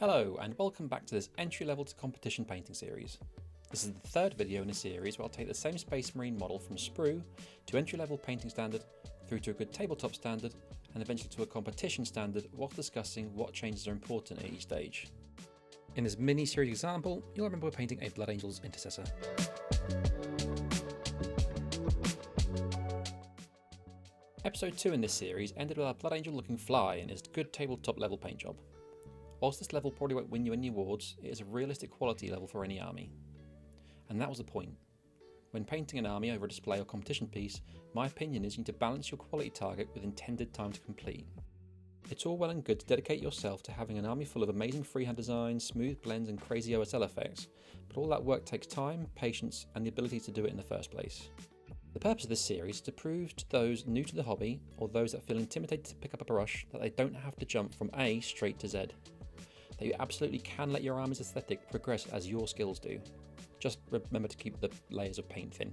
Hello and welcome back to this entry level to competition painting series. This is the third video in a series where I'll take the same Space Marine model from sprue to entry level painting standard through to a good tabletop standard and eventually to a competition standard while discussing what changes are important at each stage. In this mini series example, you'll remember we're painting a Blood Angel's Intercessor. Episode 2 in this series ended with our Blood Angel looking fly in his good tabletop level paint job. Whilst this level probably won't win you any awards, it is a realistic quality level for any army. And that was the point. When painting an army over a display or competition piece, my opinion is you need to balance your quality target with intended time to complete. It's all well and good to dedicate yourself to having an army full of amazing freehand designs, smooth blends and crazy OSL effects, but all that work takes time, patience and the ability to do it in the first place. The purpose of this series is to prove to those new to the hobby, or those that feel intimidated to pick up a brush, that they don't have to jump from A straight to Z. That you absolutely can let your army's aesthetic progress as your skills do. Just remember to keep the layers of paint thin.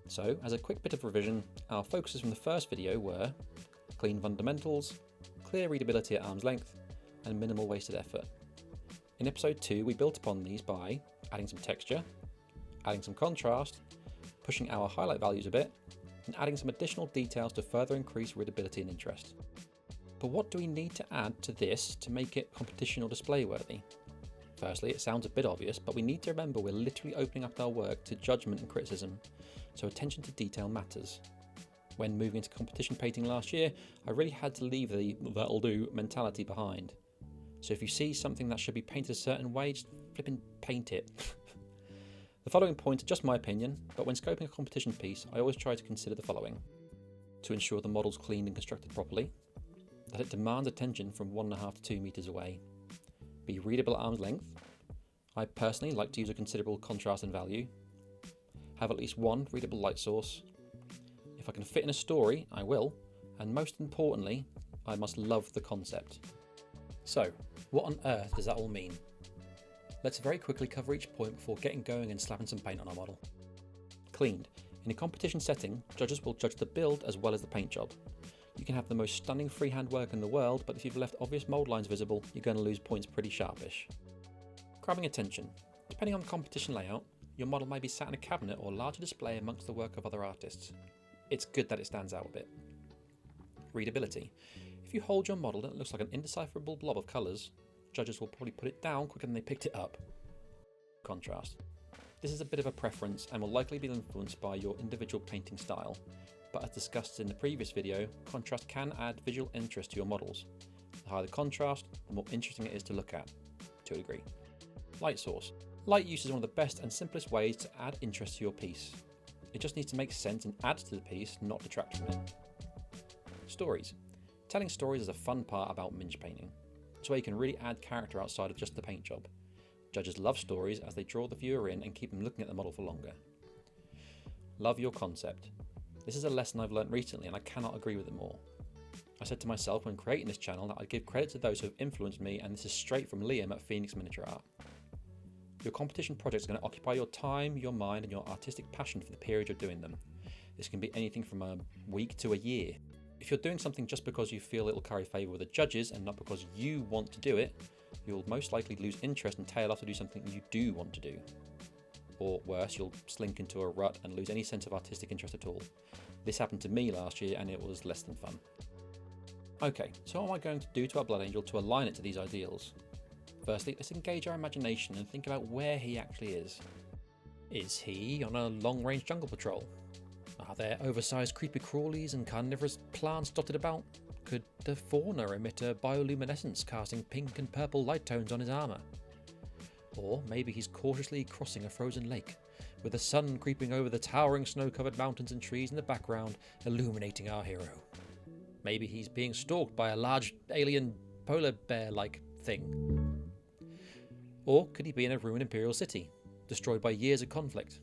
So, as a quick bit of revision, our focuses from the first video were clean fundamentals, clear readability at arm's length, and minimal wasted effort. In episode 2 we built upon these by adding some texture, adding some contrast, pushing our highlight values a bit, and adding some additional details to further increase readability and interest. But what do we need to add to this to make it competition or display worthy? Firstly, it sounds a bit obvious, but we need to remember we're literally opening up our work to judgment and criticism, so attention to detail matters. When moving into competition painting last year, I really had to leave the "that'll do" mentality behind. So if you see something that should be painted a certain way, just flipping paint it. The following points are just my opinion, but when scoping a competition piece, I always try to consider the following. To ensure the model's cleaned and constructed properly, that it demands attention from 1.5 to 2 meters away, be readable at arm's length. I personally like to use a considerable contrast and value, have at least one readable light source. If I can fit in a story, I will, and most importantly, I must love the concept. So, what on earth does that all mean? Let's very quickly cover each point before getting going and slapping some paint on our model. Cleaned. In a competition setting, judges will judge the build as well as the paint job. You can have the most stunning freehand work in the world, but if you've left obvious mould lines visible, you're going to lose points pretty sharpish. Grabbing attention. Depending on the competition layout, your model may be sat in a cabinet or larger display amongst the work of other artists. It's good that it stands out a bit. Readability. If you hold your model and it looks like an indecipherable blob of colours, judges will probably put it down quicker than they picked it up. Contrast. This is a bit of a preference and will likely be influenced by your individual painting style, but as discussed in the previous video, contrast can add visual interest to your models. The higher the contrast, the more interesting it is to look at, to a degree. Light source. Light use is one of the best and simplest ways to add interest to your piece. It just needs to make sense and add to the piece, not detract from it. Stories. Telling stories is a fun part about minge painting. It's where you can really add character outside of just the paint job. Judges love stories as they draw the viewer in and keep them looking at the model for longer. Love your concept. This is a lesson I've learnt recently and I cannot agree with it more. I said to myself when creating this channel that I'd give credit to those who have influenced me, and this is straight from Liam at Phoenix Miniature Art. Your competition projects are going to occupy your time, your mind and your artistic passion for the period you're doing them. This can be anything from a week to a year. If you're doing something just because you feel it'll carry favour with the judges and not because you want to do it, you'll most likely lose interest and tail off to do something you do want to do. Or worse, you'll slink into a rut and lose any sense of artistic interest at all. This happened to me last year and it was less than fun. Okay, so what am I going to do to our Blood Angel to align it to these ideals? Firstly, let's engage our imagination and think about where he actually is. Is he on a long-range jungle patrol? Are there oversized creepy crawlies and carnivorous plants dotted about? Could the fauna emit a bioluminescence casting pink and purple light tones on his armour? Or maybe he's cautiously crossing a frozen lake, with the sun creeping over the towering snow-covered mountains and trees in the background, illuminating our hero. Maybe he's being stalked by a large alien polar bear-like thing. Or could he be in a ruined imperial city, destroyed by years of conflict?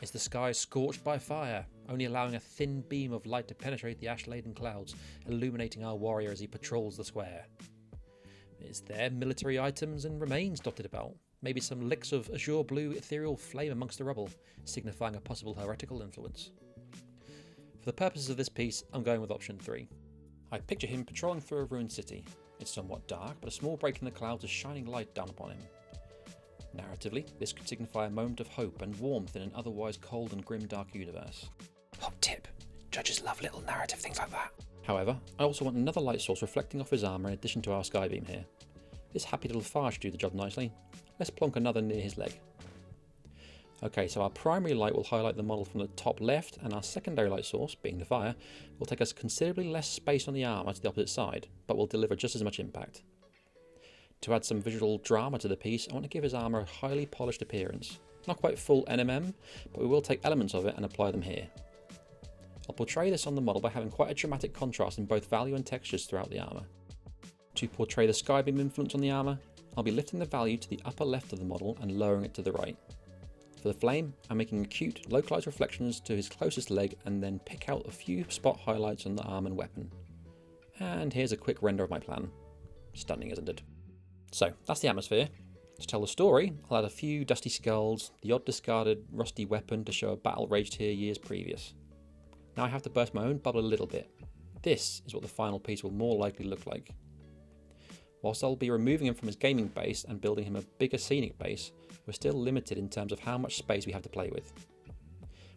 Is the sky scorched by fire, only allowing a thin beam of light to penetrate the ash-laden clouds, illuminating our warrior as he patrols the square? Is there military items and remains dotted about? Maybe some licks of azure blue ethereal flame amongst the rubble, signifying a possible heretical influence. For the purposes of this piece, I'm going with option 3. I picture him patrolling through a ruined city. It's somewhat dark, but a small break in the clouds is shining light down upon him. Narratively, this could signify a moment of hope and warmth in an otherwise cold and grim dark universe. Hot tip, judges love little narrative things like that. However, I also want another light source reflecting off his armour in addition to our skybeam here. This happy little fire should do the job nicely. Let's plonk another near his leg. Okay, so our primary light will highlight the model from the top left, and our secondary light source, being the fire, will take us considerably less space on the armour to the opposite side, but will deliver just as much impact. To add some visual drama to the piece, I want to give his armour a highly polished appearance. Not quite full NMM, but we will take elements of it and apply them here. I'll portray this on the model by having quite a dramatic contrast in both value and textures throughout the armour. To portray the skybeam influence on the armour, I'll be lifting the value to the upper left of the model and lowering it to the right. For the flame, I'm making acute, localised reflections to his closest leg and then pick out a few spot highlights on the arm and weapon. And here's a quick render of my plan. Stunning, isn't it? So, that's the atmosphere. To tell the story, I'll add a few dusty skulls, the odd discarded rusty weapon to show a battle raged here years previous. Now I have to burst my own bubble a little bit. This is what the final piece will more likely look like. Whilst I'll be removing him from his gaming base and building him a bigger scenic base, we're still limited in terms of how much space we have to play with.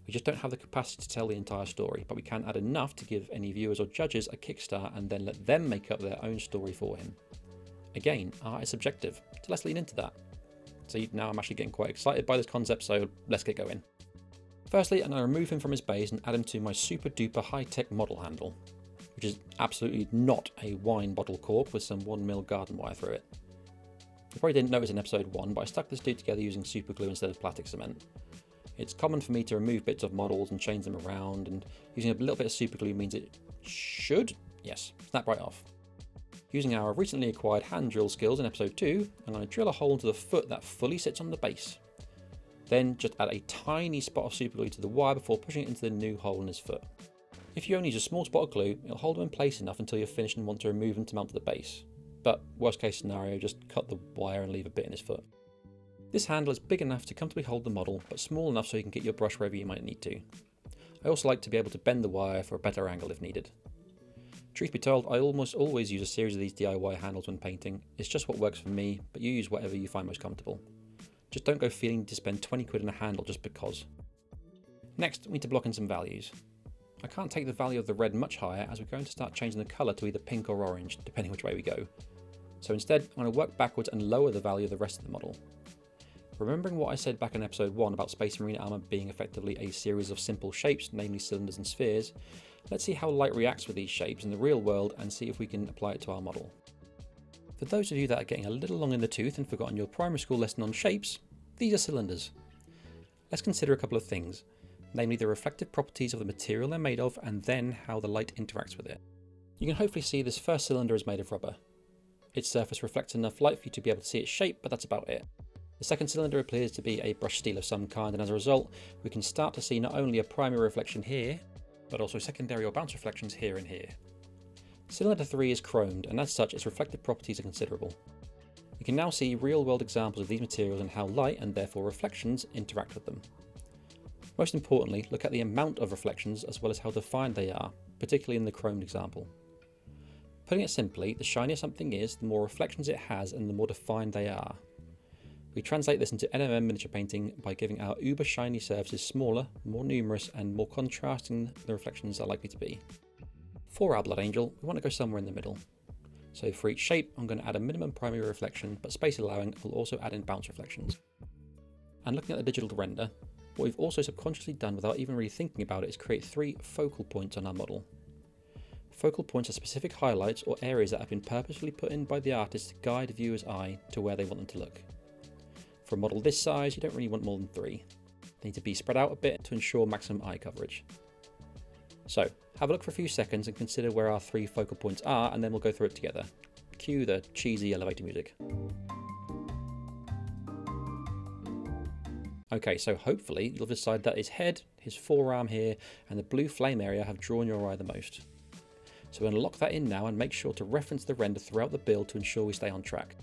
We just don't have the capacity to tell the entire story, but we can add enough to give any viewers or judges a kickstart and then let them make up their own story for him. Again, art is subjective, so let's lean into that. See, now I'm actually getting quite excited by this concept, so let's get going. Firstly, I'm going to remove him from his base and add him to my super duper high-tech model handle, which is absolutely not a wine bottle cork with some 1mm garden wire through it. You probably didn't notice in episode 1, but I stuck this dude together using super glue instead of plastic cement. It's common for me to remove bits of models and change them around, and using a little bit of super glue means it should, yes, snap right off. Using our recently acquired hand drill skills in episode 2, I'm going to drill a hole into the foot that fully sits on the base. Then just add a tiny spot of super glue to the wire before pushing it into the new hole in his foot. If you only use a small spot of glue, it'll hold them in place enough until you're finished and want to remove them to mount to the base. But worst case scenario, just cut the wire and leave a bit in his foot. This handle is big enough to comfortably hold the model, but small enough so you can get your brush wherever you might need to. I also like to be able to bend the wire for a better angle if needed. Truth be told, I almost always use a series of these DIY handles when painting. It's just what works for me, but you use whatever you find most comfortable. Just don't go feeling to spend 20 quid on a handle just because. Next, we need to block in some values. I can't take the value of the red much higher as we're going to start changing the colour to either pink or orange, depending which way we go. So instead, I'm going to work backwards and lower the value of the rest of the model. Remembering what I said back in episode 1 about Space Marine armour being effectively a series of simple shapes, namely cylinders and spheres, let's see how light reacts with these shapes in the real world and see if we can apply it to our model. For those of you that are getting a little long in the tooth and forgotten your primary school lesson on shapes, these are cylinders. Let's consider a couple of things, namely the reflective properties of the material they're made of and then how the light interacts with it. You can hopefully see this first cylinder is made of rubber. Its surface reflects enough light for you to be able to see its shape, but that's about it. The second cylinder appears to be a brush steel of some kind, and as a result, we can start to see not only a primary reflection here, but also secondary or bounce reflections here and here. Cylinder 3 is chromed, and as such its reflective properties are considerable. You can now see real-world examples of these materials and how light, and therefore reflections, interact with them. Most importantly, look at the amount of reflections as well as how defined they are, particularly in the chromed example. Putting it simply, the shinier something is, the more reflections it has and the more defined they are. We translate this into NMM miniature painting by giving our uber shiny surfaces smaller, more numerous and more contrasting the reflections are likely to be. For our Blood Angel, we want to go somewhere in the middle. So for each shape, I'm going to add a minimum primary reflection, but space allowing, we'll also add in bounce reflections. And looking at the digital render, what we've also subconsciously done without even really thinking about it is create 3 focal points on our model. Focal points are specific highlights or areas that have been purposefully put in by the artist to guide the viewer's eye to where they want them to look. For a model this size, you don't really want more than 3. They need to be spread out a bit to ensure maximum eye coverage. So, have a look for a few seconds and consider where our 3 focal points are, and then we'll go through it together. Cue the cheesy elevator music. Okay, so hopefully you'll decide that his head, his forearm here, and the blue flame area have drawn your eye the most. So we're going to lock that in now and make sure to reference the render throughout the build to ensure we stay on track.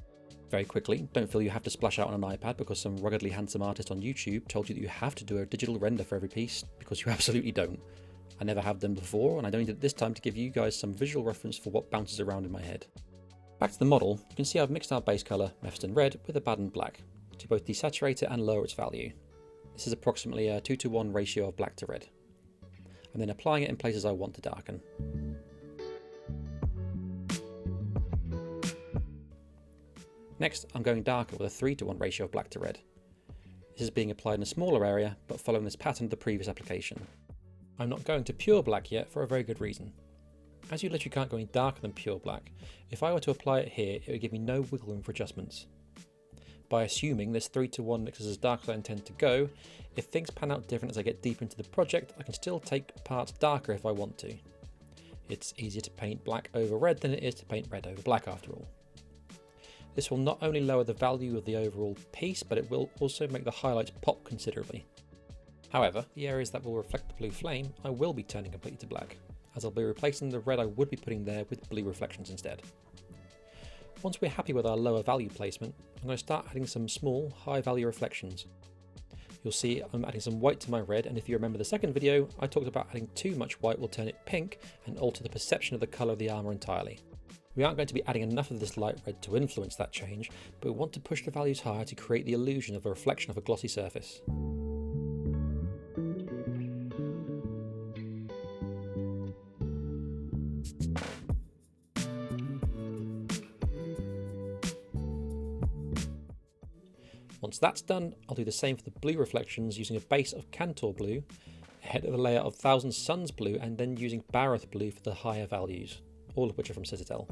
Very quickly, don't feel you have to splash out on an iPad because some ruggedly handsome artist on YouTube told you that you have to do a digital render for every piece, because you absolutely don't. I never have done before, and I don't need it this time to give you guys some visual reference for what bounces around in my head. Back to the model, you can see I've mixed our base colour, Mephiston Red, with Abaddon Black, to both desaturate it and lower its value. This is approximately a 2:1 ratio of black to red. I'm then applying it in places I want to darken. Next, I'm going darker with a 3:1 ratio of black to red. This is being applied in a smaller area, but following this pattern of the previous application. I'm not going to pure black yet for a very good reason. As you literally can't go any darker than pure black, if I were to apply it here, it would give me no wiggle room for adjustments. By assuming this 3:1 mix is as dark as I intend to go, if things pan out different as I get deeper into the project, I can still take parts darker if I want to. It's easier to paint black over red than it is to paint red over black after all. This will not only lower the value of the overall piece, but it will also make the highlights pop considerably. However, the areas that will reflect the blue flame, I will be turning completely to black, as I'll be replacing the red I would be putting there with blue reflections instead. Once we're happy with our lower value placement, I'm going to start adding some small, high value reflections. You'll see I'm adding some white to my red, and if you remember the second video, I talked about adding too much white will turn it pink and alter the perception of the colour of the armour entirely. We aren't going to be adding enough of this light red to influence that change, but we want to push the values higher to create the illusion of a reflection of a glossy surface. Once that's done, I'll do the same for the blue reflections using a base of Cantor blue, ahead of a layer of Thousand Suns blue, and then using Barath blue for the higher values, all of which are from Citadel.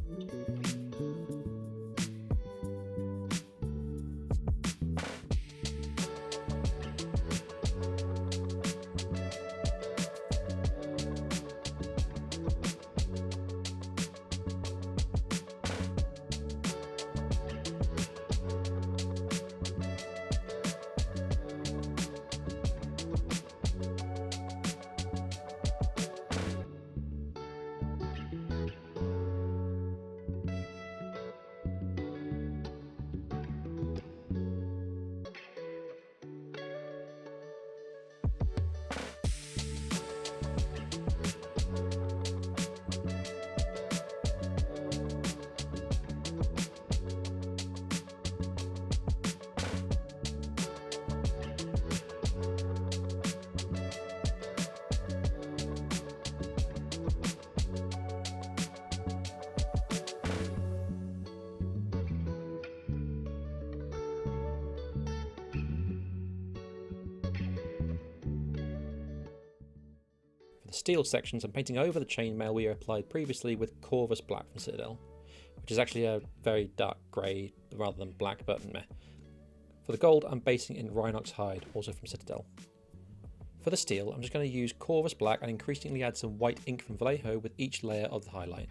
For the steel sections, I'm painting over the chainmail we applied previously with Corvus Black from Citadel, which is actually a very dark grey rather than black, but meh. For the gold, I'm basing it in Rhinox Hide, also from Citadel. For the steel, I'm just going to use Corvus Black and increasingly add some white ink from Vallejo with each layer of the highlight.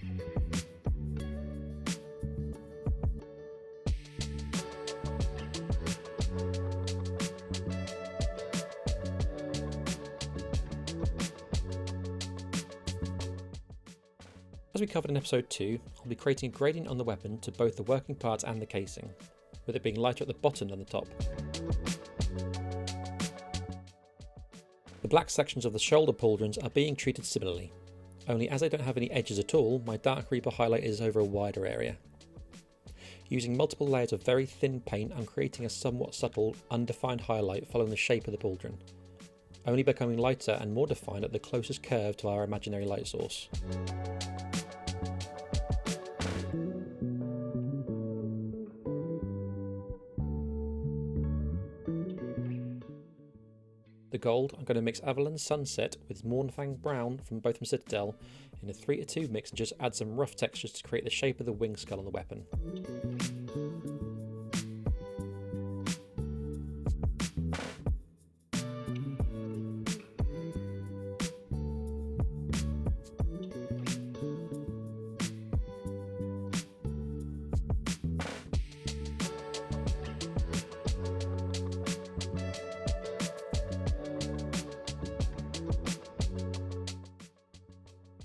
As we covered in episode 2, I'll be creating a gradient on the weapon to both the working parts and the casing, with it being lighter at the bottom than the top. The black sections of the shoulder pauldrons are being treated similarly, only as I don't have any edges at all, my Dark Reaper highlight is over a wider area. Using multiple layers of very thin paint, I'm creating a somewhat subtle, undefined highlight following the shape of the pauldron, only becoming lighter and more defined at the closest curve to our imaginary light source. The gold, I'm going to mix Avalon's Sunset with Mournfang Brown from both from Citadel in a 3:2 mix and just add some rough textures to create the shape of the wing skull on the weapon.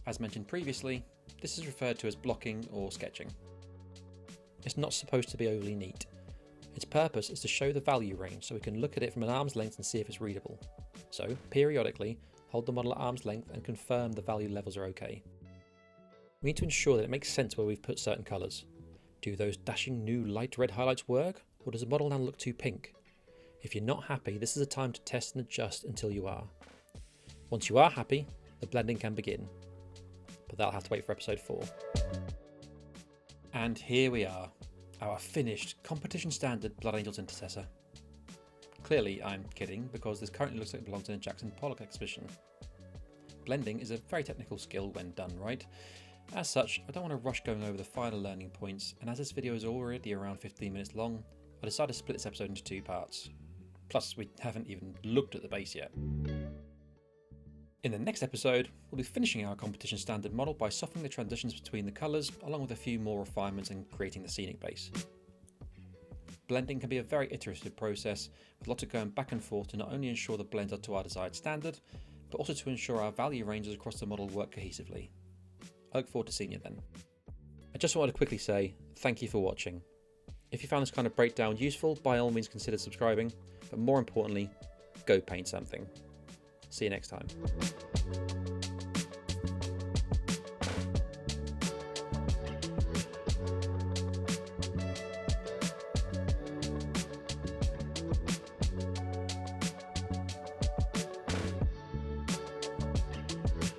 As mentioned previously, this is referred to as blocking or sketching. It's not supposed to be overly neat. Its purpose is to show the value range so we can look at it from an arm's length and see if it's readable. So, periodically, hold the model at arm's length and confirm the value levels are okay. We need to ensure that it makes sense where we've put certain colours. Do those dashing new light red highlights work, or does the model now look too pink? If you're not happy, this is a time to test and adjust until you are. Once you are happy, the blending can begin. But that'll have to wait for episode 4. And here we are, our finished competition standard Blood Angels Intercessor. Clearly I'm kidding, because this currently looks like it belongs in a Jackson Pollock exhibition. Blending is a very technical skill when done right. As such, I don't want to rush going over the final learning points, and as this video is already around 15 minutes long, I decided to split this episode into 2 parts. Plus, we haven't even looked at the base yet. In the next episode, we'll be finishing our competition standard model by softening the transitions between the colours, along with a few more refinements and creating the scenic base. Blending can be a very iterative process, with lots of going back and forth to not only ensure the blends are to our desired standard, but also to ensure our value ranges across the model work cohesively. I look forward to seeing you then. I just wanted to quickly say thank you for watching. If you found this kind of breakdown useful, by all means consider subscribing, but more importantly, go paint something. See you next time.